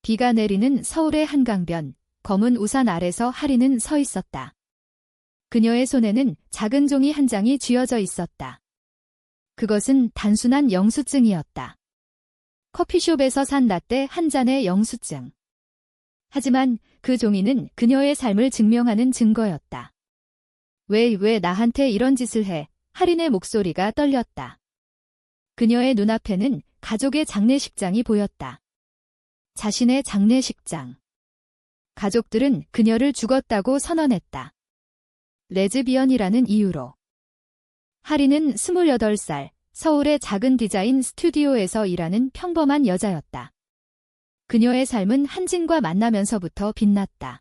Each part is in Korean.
비가 내리는 서울의 한강변, 검은 우산 아래서 하리는 서 있었다. 그녀의 손에는 작은 종이 한 장이 쥐어져 있었다. 그것은 단순한 영수증이었다. 커피숍에서 산 라떼 한 잔의 영수증. 하지만 그 종이는 그녀의 삶을 증명하는 증거였다. 왜 나한테 이런 짓을 해? 하린의 목소리가 떨렸다. 그녀의 눈앞에는 가족의 장례식장이 보였다. 자신의 장례식장. 가족들은 그녀를 죽었다고 선언했다. 레즈비언이라는 이유로. 하린은 28살, 서울의 작은 디자인 스튜디오에서 일하는 평범한 여자였다. 그녀의 삶은 한진과 만나면서부터 빛났다.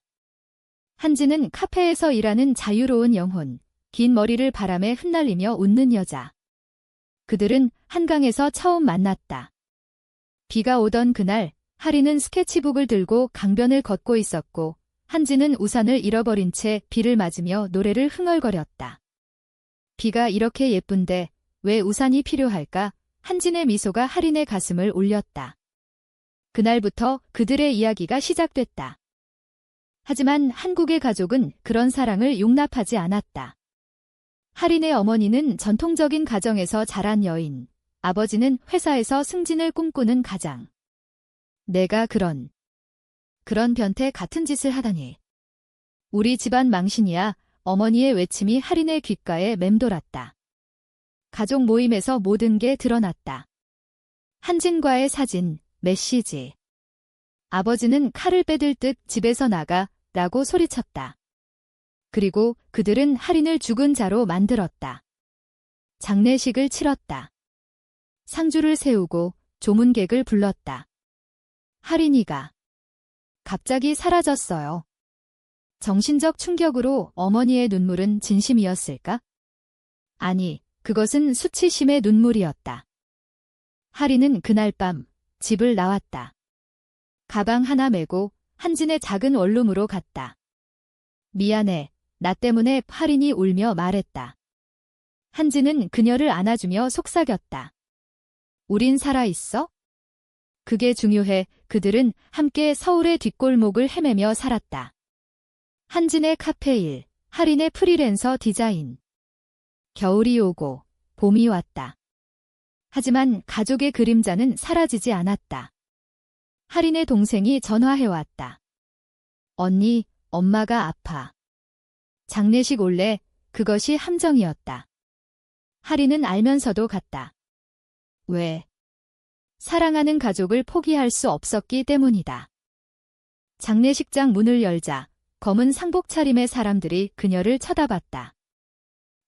한진은 카페에서 일하는 자유로운 영혼, 긴 머리를 바람에 흩날리며 웃는 여자. 그들은 한강에서 처음 만났다. 비가 오던 그날, 하린은 스케치북을 들고 강변을 걷고 있었고, 한진은 우산을 잃어버린 채 비를 맞으며 노래를 흥얼거렸다. 비가 이렇게 예쁜데 왜 우산이 필요할까? 한진의 미소가 하린의 가슴을 울렸다. 그날부터 그들의 이야기가 시작됐다. 하지만 한국의 가족은 그런 사랑을 용납하지 않았다. 하린의 어머니는 전통적인 가정에서 자란 여인, 아버지는 회사에서 승진을 꿈꾸는 가장. 내가 그런 변태 같은 짓을 하다니. 우리 집안 망신이야. 어머니의 외침이 하린의 귓가에 맴돌았다. 가족 모임에서 모든 게 드러났다. 한진과의 사진, 메시지. 아버지는 칼을 빼들 듯 집에서 나가 라고 소리쳤다. 그리고 그들은 하린을 죽은 자로 만들었다. 장례식을 치렀다. 상주를 세우고 조문객을 불렀다. 하린이가 갑자기 사라졌어요. 정신적 충격으로 어머니의 눈물은 진심이었을까? 아니, 그것은 수치심의 눈물이었다. 하린은 그날 밤 집을 나왔다. 가방 하나 메고 한진의 작은 원룸으로 갔다. 미안해, 나 때문에. 하린이 울며 말했다. 한진은 그녀를 안아주며 속삭였다. 우린 살아있어? 그게 중요해. 그들은 함께 서울의 뒷골목을 헤매며 살았다. 한진의 카페 일, 하린의 프리랜서 디자인. 겨울이 오고 봄이 왔다. 하지만 가족의 그림자는 사라지지 않았다. 하린의 동생이 전화해왔다. 언니, 엄마가 아파. 장례식 올래? 그것이 함정이었다. 하린은 알면서도 갔다. 왜? 사랑하는 가족을 포기할 수 없었기 때문이다. 장례식장 문을 열자 검은 상복 차림의 사람들이 그녀를 쳐다봤다.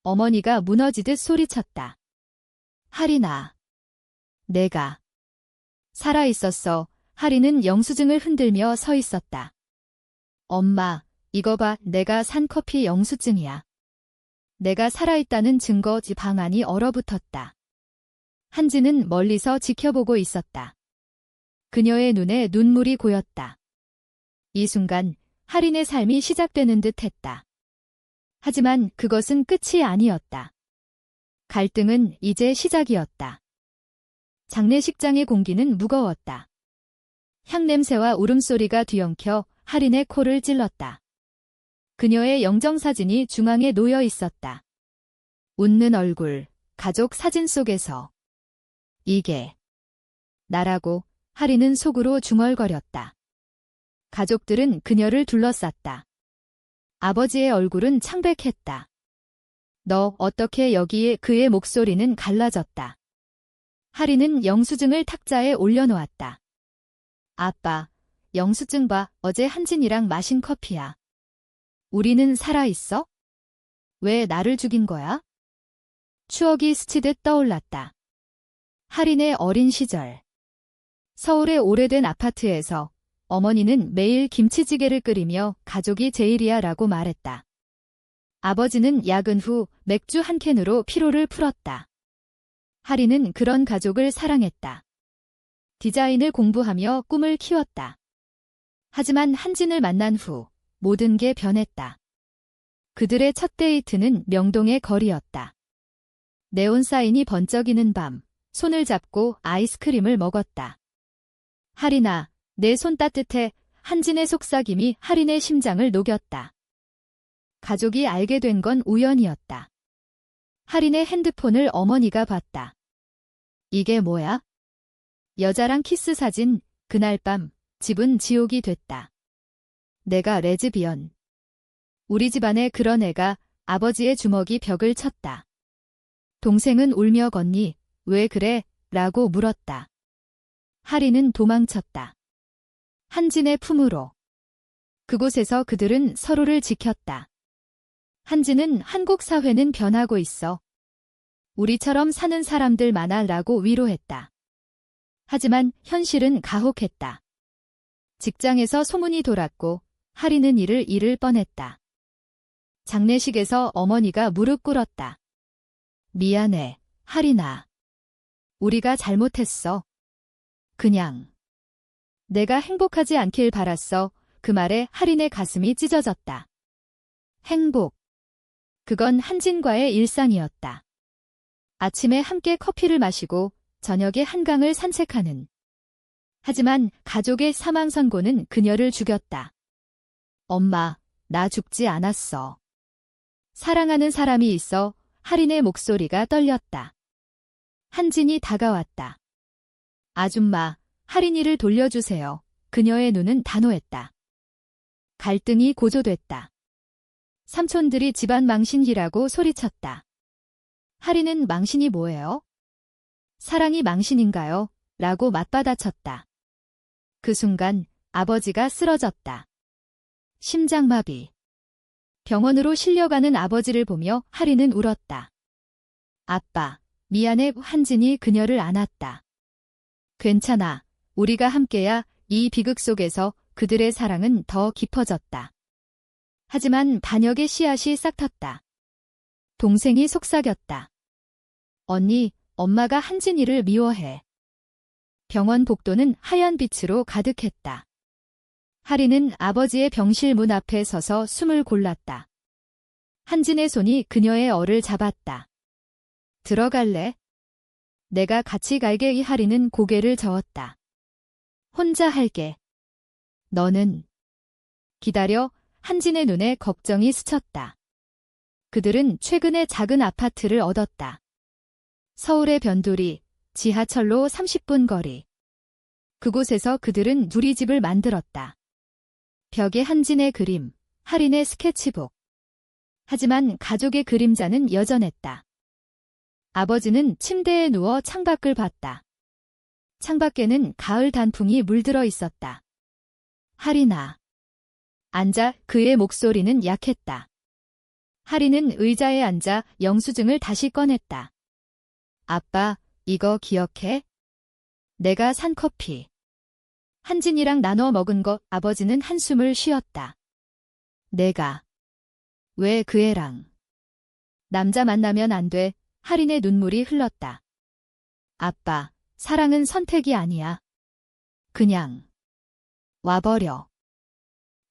어머니가 무너지듯 소리쳤다. 하린아. 내가 살아있었어. 하린은 영수증을 흔들며 서 있었다. 엄마, 이거 봐. 내가 산 커피 영수증이야. 내가 살아있다는 증거. 방 안이 얼어붙었다. 한진은 멀리서 지켜보고 있었다. 그녀의 눈에 눈물이 고였다. 이 순간 하린의 삶이 시작되는 듯 했다. 하지만 그것은 끝이 아니었다. 갈등은 이제 시작이었다. 장례식장의 공기는 무거웠다. 향냄새와 울음소리가 뒤엉켜 하린의 코를 찔렀다. 그녀의 영정사진이 중앙에 놓여 있었다. 웃는 얼굴, 가족 사진 속에서. 이게 나라고. 하린은 속으로 중얼거렸다. 가족들은 그녀를 둘러쌌다. 아버지의 얼굴은 창백했다. 너 어떻게 여기에? 그의 목소리는 갈라졌다. 하린은 영수증을 탁자에 올려놓았다. 아빠, 영수증 봐. 어제 한진이랑 마신 커피야. 우리는 살아있어? 왜 나를 죽인 거야? 추억이 스치듯 떠올랐다. 하린의 어린 시절. 서울의 오래된 아파트에서 어머니는 매일 김치찌개를 끓이며 가족이 제일이야 라고 말했다. 아버지는 야근 후 맥주 한 캔으로 피로를 풀었다. 하린은 그런 가족을 사랑했다. 디자인을 공부하며 꿈을 키웠다. 하지만 한진을 만난 후 모든 게 변했다. 그들의 첫 데이트는 명동의 거리였다. 네온 사인이 번쩍이는 밤, 손을 잡고 아이스크림을 먹었다. 하린아, 내 손 따뜻해. 한진의 속삭임이 할인의 심장을 녹였다. 가족이 알게 된 건 우연이었다. 할인의 핸드폰을 어머니가 봤다. 이게 뭐야? 여자랑 키스 사진. 그날 밤 집은 지옥이 됐다. 내가 레즈비언. 우리 집안에 그런 애가. 아버지의 주먹이 벽을 쳤다. 동생은 울며 걷니? 왜 그래? 라고 물었다. 할인은 도망쳤다. 한진의 품으로. 그곳에서 그들은 서로를 지켰다. 한진은 한국 사회는 변하고 있어. 우리처럼 사는 사람들 많아 라고 위로했다. 하지만 현실은 가혹했다. 직장에서 소문이 돌았고 할인은 이를 잃을 뻔했다. 장례식에서 어머니가 무릎 꿇었다. 미안해, 할인아. 우리가 잘못했어. 그냥. 내가 행복하지 않길 바랐어. 그 말에 할인의 가슴이 찢어졌다. 행복. 그건 한진과의 일상이었다. 아침에 함께 커피를 마시고 저녁에 한강을 산책하는. 하지만 가족의 사망 선고는 그녀를 죽였다. 엄마, 나 죽지 않았어. 사랑하는 사람이 있어. 할인의 목소리가 떨렸다. 한진이 다가왔다. 아줌마, 할인이를 돌려주세요. 그녀의 눈은 단호했다. 갈등이 고조됐다. 삼촌들이 집안 망신이라고 소리쳤다. 할인은 망신이 뭐예요? 사랑이 망신인가요? 라고 맞받아쳤다. 그 순간 아버지가 쓰러졌다. 심장마비. 병원으로 실려가는 아버지를 보며 할인은 울었다. 아빠, 미안해. 한진이 그녀를 안았다. 괜찮아. 우리가 함께야. 이 비극 속에서 그들의 사랑은 더 깊어졌다. 하지만 반역의 씨앗이 싹텄다. 동생이 속삭였다. 언니, 엄마가 한진이를 미워해. 병원 복도는 하얀 빛으로 가득했다. 할인은 아버지의 병실 문 앞에 서서 숨을 골랐다. 한진의 손이 그녀의 얼을 잡았다. 들어갈래? 내가 같이 갈게. 이 할인은 고개를 저었다. 혼자 할게. 너는? 기다려. 한진의 눈에 걱정이 스쳤다. 그들은 최근에 작은 아파트를 얻었다. 서울의 변두리, 지하철로 30분 거리. 그곳에서 그들은 누리집을 만들었다. 벽에 한진의 그림, 할인의 스케치북. 하지만 가족의 그림자는 여전했다. 아버지는 침대에 누워 창밖을 봤다. 창밖에는 가을 단풍이 물들어 있었다. 할인아. 앉아. 그의 목소리는 약했다. 할인은 의자에 앉아 영수증을 다시 꺼냈다. 아빠, 이거 기억해? 내가 산 커피. 한진이랑 나눠 먹은 거. 아버지는 한숨을 쉬었다. 내가. 왜 그 애랑. 남자 만나면 안 돼. 할인의 눈물이 흘렀다. 아빠, 사랑은 선택이 아니야. 그냥. 와버려.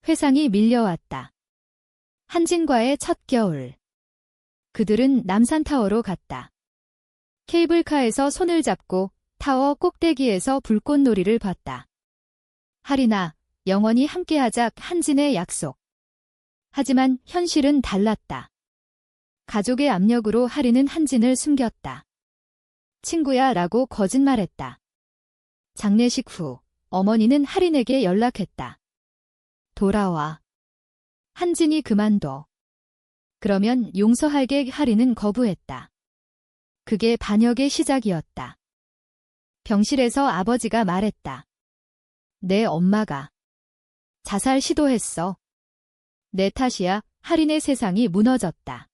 회상이 밀려왔다. 한진과의 첫 겨울. 그들은 남산타워로 갔다. 케이블카에서 손을 잡고 타워 꼭대기에서 불꽃놀이를 봤다. 할인아, 영원히 함께하자. 한진의 약속. 하지만 현실은 달랐다. 가족의 압력으로 할인은 한진을 숨겼다. 친구야 라고 거짓말했다. 장례식 후 어머니는 할인에게 연락했다. 돌아와. 한진이 그만둬. 그러면 용서할게. 할인은 거부했다. 그게 반역의 시작이었다. 병실에서 아버지가 말했다. 내 엄마가 자살 시도했어. 내 탓이야. 할인의 세상이 무너졌다.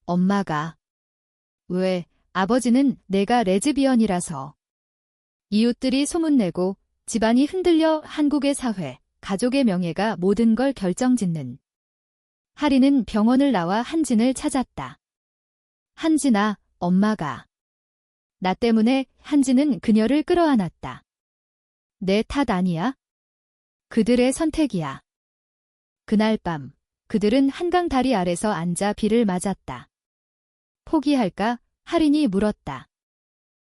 엄마가. 왜? 아버지는 내가 레즈비언이라서. 이웃들이 소문내고 집안이 흔들려. 한국의 사회, 가족의 명예가 모든 걸 결정짓는. 할인은 병원을 나와 한진을 찾았다. 한진아, 엄마가. 나 때문에. 한진은 그녀를 끌어안았다. 내 탓 아니야? 그들의 선택이야. 그날 밤, 그들은 한강 다리 아래서 앉아 비를 맞았다. 포기할까? 할인이 물었다.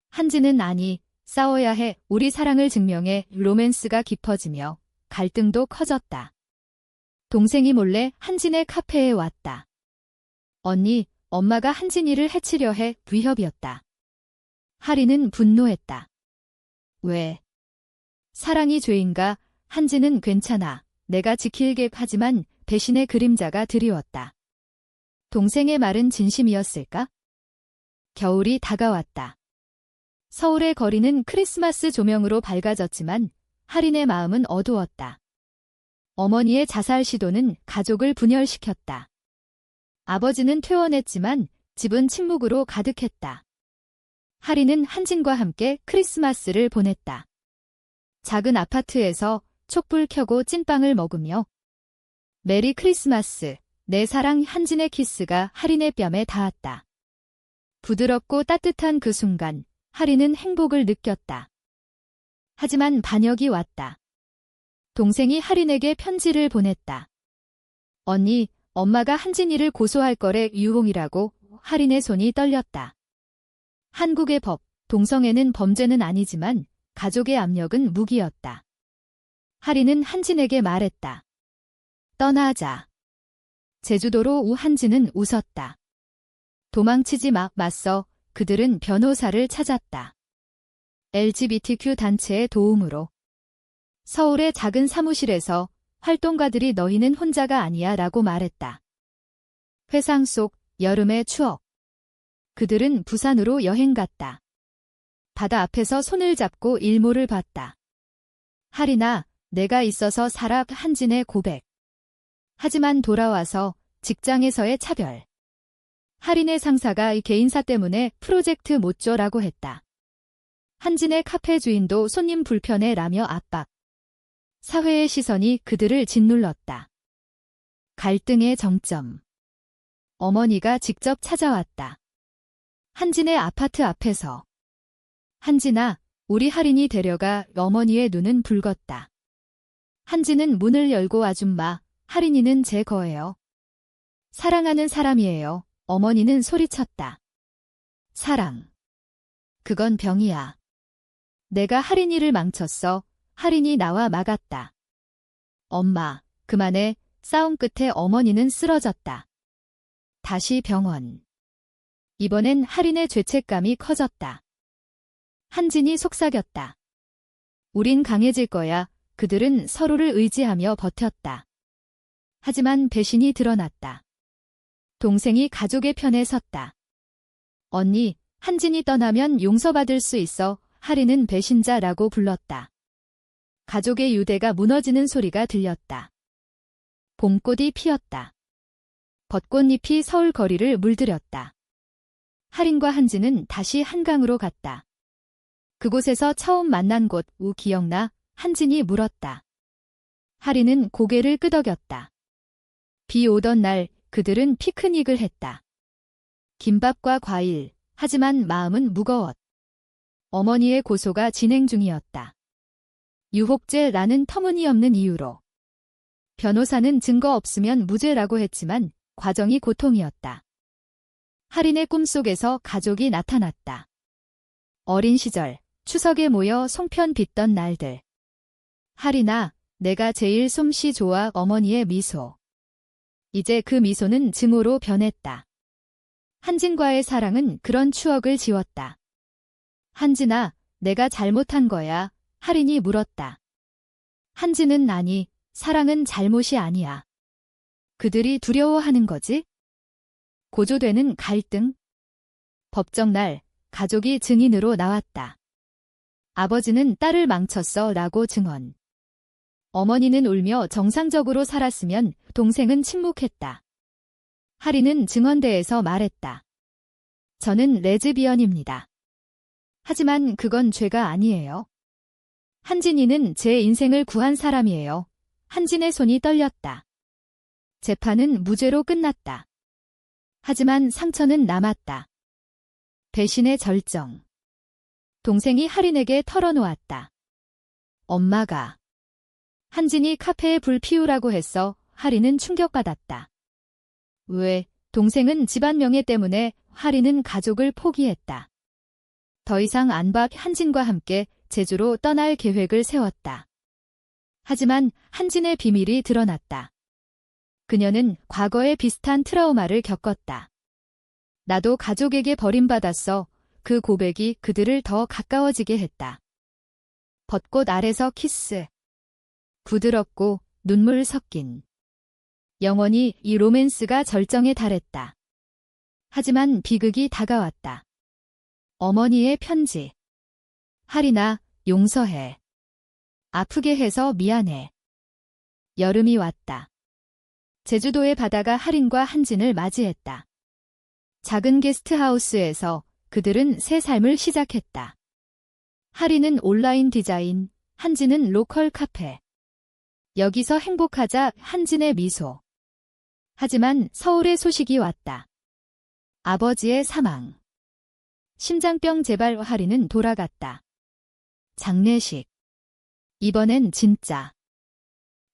한진은 아니, 싸워야 해. 우리 사랑을 증명해. 로맨스가 깊어지며 갈등도 커졌다. 동생이 몰래 한진의 카페에 왔다. 언니, 엄마가 한진이를 해치려 해. 위협이었다. 하리는 분노했다. 왜? 사랑이 죄인가? 한진은 괜찮아. 내가 지킬게. 하지만 배신의 그림자가 드리웠다. 동생의 말은 진심이었을까? 겨울이 다가왔다. 서울의 거리는 크리스마스 조명으로 밝아졌지만 하린의 마음은 어두웠다. 어머니의 자살 시도는 가족을 분열시켰다. 아버지는 퇴원했지만 집은 침묵으로 가득했다. 하린은 한진과 함께 크리스마스를 보냈다. 작은 아파트에서 촛불 켜고 찐빵을 먹으며 메리 크리스마스, 내 사랑. 한진의 키스가 하린의 뺨에 닿았다. 부드럽고 따뜻한 그 순간 하린은 행복을 느꼈다. 하지만 반역이 왔다. 동생이 하린에게 편지를 보냈다. 언니, 엄마가 한진이를 고소할 거래. 유홍이라고. 하린의 손이 떨렸다. 한국의 법, 동성애는 범죄는 아니지만 가족의 압력은 무기였다. 하린은 한진에게 말했다. 떠나자. 제주도로. 한진은 웃었다. 도망치지 마. 맞서. 그들은 변호사를 찾았다. LGBTQ 단체의 도움으로. 서울의 작은 사무실에서 활동가들이 너희는 혼자가 아니야 라고 말했다. 회상 속 여름의 추억. 그들은 부산으로 여행 갔다. 바다 앞에서 손을 잡고 일몰을 봤다. 하린아, 내가 있어서 살아. 한진의 고백. 하지만 돌아와서 직장에서의 차별. 하린의 상사가 이 개인사 때문에 프로젝트 못 줘라고 했다. 한진의 카페 주인도 손님 불편해 라며 압박. 사회의 시선이 그들을 짓눌렀다. 갈등의 정점. 어머니가 직접 찾아왔다. 한진의 아파트 앞에서. 한진아, 우리 하린이 데려가. 어머니의 눈은 붉었다. 한진은 문을 열고 아줌마, 하린이는 제 거예요. 사랑하는 사람이에요. 어머니는 소리쳤다. 사랑. 그건 병이야. 내가 하린이를 망쳤어. 하린이 나와 막았다. 엄마, 그만해. 싸움 끝에 어머니는 쓰러졌다. 다시 병원. 이번엔 하린의 죄책감이 커졌다. 한진이 속삭였다. 우린 강해질 거야. 그들은 서로를 의지하며 버텼다. 하지만 배신이 드러났다. 동생이 가족의 편에 섰다. 언니, 한진이 떠나면 용서받을 수 있어. 하린은 배신자라고 불렀다. 가족의 유대가 무너지는 소리가 들렸다. 봄꽃이 피었다. 벚꽃잎이 서울 거리를 물들였다. 하린과 한진은 다시 한강으로 갔다. 그곳에서 처음 만난 곳. 기억나? 한진이 물었다. 하린은 고개를 끄덕였다. 비 오던 날 그들은 피크닉을 했다. 김밥과 과일, 하지만 마음은 무거웠다. 어머니의 고소가 진행 중이었다. 유혹죄라는 터무니없는 이유로. 변호사는 증거 없으면 무죄라고 했지만 과정이 고통이었다. 하린의 꿈속에서 가족이 나타났다. 어린 시절, 추석에 모여 송편 빚던 날들. 하린아, 내가 제일 솜씨 좋아. 어머니의 미소. 이제 그 미소는 증오로 변했다. 한진과의 사랑은 그런 추억을 지웠다. 한진아, 내가 잘못한 거야. 하린이 물었다. 한진은 아니, 사랑은 잘못이 아니야. 그들이 두려워하는 거지? 고조되는 갈등. 법정 날, 가족이 증인으로 나왔다. 아버지는 딸을 망쳤어 라고 증언. 어머니는 울며 정상적으로 살았으면 동생은 침묵했다. 하린은 증언대에서 말했다. 저는 레즈비언입니다. 하지만 그건 죄가 아니에요. 한진이는 제 인생을 구한 사람이에요. 한진의 손이 떨렸다. 재판은 무죄로 끝났다. 하지만 상처는 남았다. 배신의 절정. 동생이 하린에게 털어놓았다. 엄마가. 한진이 카페에 불 피우라고 했어. 하린은 충격받았다. 왜? 동생은 집안 명예 때문에. 하린은 가족을 포기했다. 더 이상 안박 한진과 함께 제주로 떠날 계획을 세웠다. 하지만 한진의 비밀이 드러났다. 그녀는 과거에 비슷한 트라우마를 겪었다. 나도 가족에게 버림받았어. 그 고백이 그들을 더 가까워지게 했다. 벚꽃 아래서 키스. 부드럽고 눈물 섞인. 영원히 이 로맨스가 절정에 달했다. 하지만 비극이 다가왔다. 어머니의 편지. 하리나, 용서해. 아프게 해서 미안해. 여름이 왔다. 제주도의 바다가 하린과 한진을 맞이했다. 작은 게스트하우스에서 그들은 새 삶을 시작했다. 하린은 온라인 디자인, 한진은 로컬 카페. 여기서 행복하자 한진의 미소. 하지만 서울의 소식이 왔다. 아버지의 사망. 심장병 재발. 하린은 돌아갔다. 장례식. 이번엔 진짜.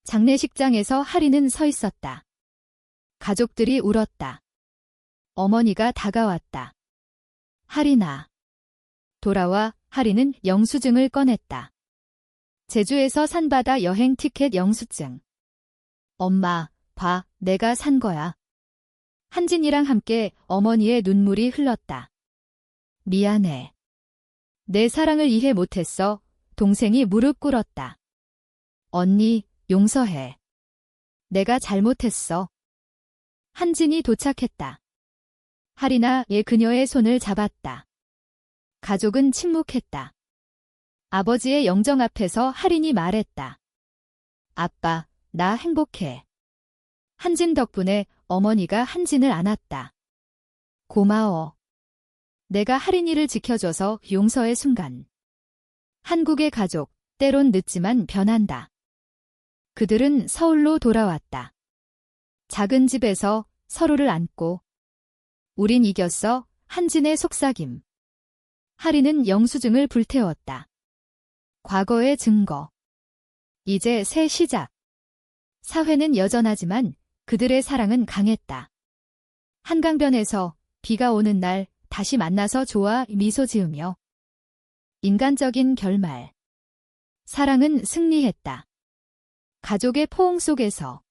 장례식장에서 하린은 서 있었다. 가족들이 울었다. 어머니가 다가왔다. 하린아. 돌아와. 하린은 영수증을 꺼냈다. 제주에서 산 바다 여행 티켓 영수증. 엄마, 봐, 내가 산 거야. 한진이랑 함께 어머니의 눈물이 흘렀다. 미안해. 내 사랑을 이해 못했어. 동생이 무릎 꿇었다. 언니, 용서해. 내가 잘못했어. 한진이 도착했다. 하리나 예 그녀의 손을 잡았다. 가족은 침묵했다. 아버지의 영정 앞에서 하린이 말했다. 아빠, 나 행복해. 한진 덕분에 어머니가 한진을 안았다. 고마워. 내가 하린이를 지켜줘서 용서의 순간. 한국의 가족, 때론 늦지만 변한다. 그들은 서울로 돌아왔다. 작은 집에서 서로를 안고. 우린 이겼어. 한진의 속삭임. 하린은 영수증을 불태웠다. 과거의 증거. 이제 새 시작. 사회는 여전하지만 그들의 사랑은 강했다. 한강변에서 비가 오는 날 다시 만나서 좋아 미소 지으며. 인간적인 결말. 사랑은 승리했다. 가족의 포옹 속에서.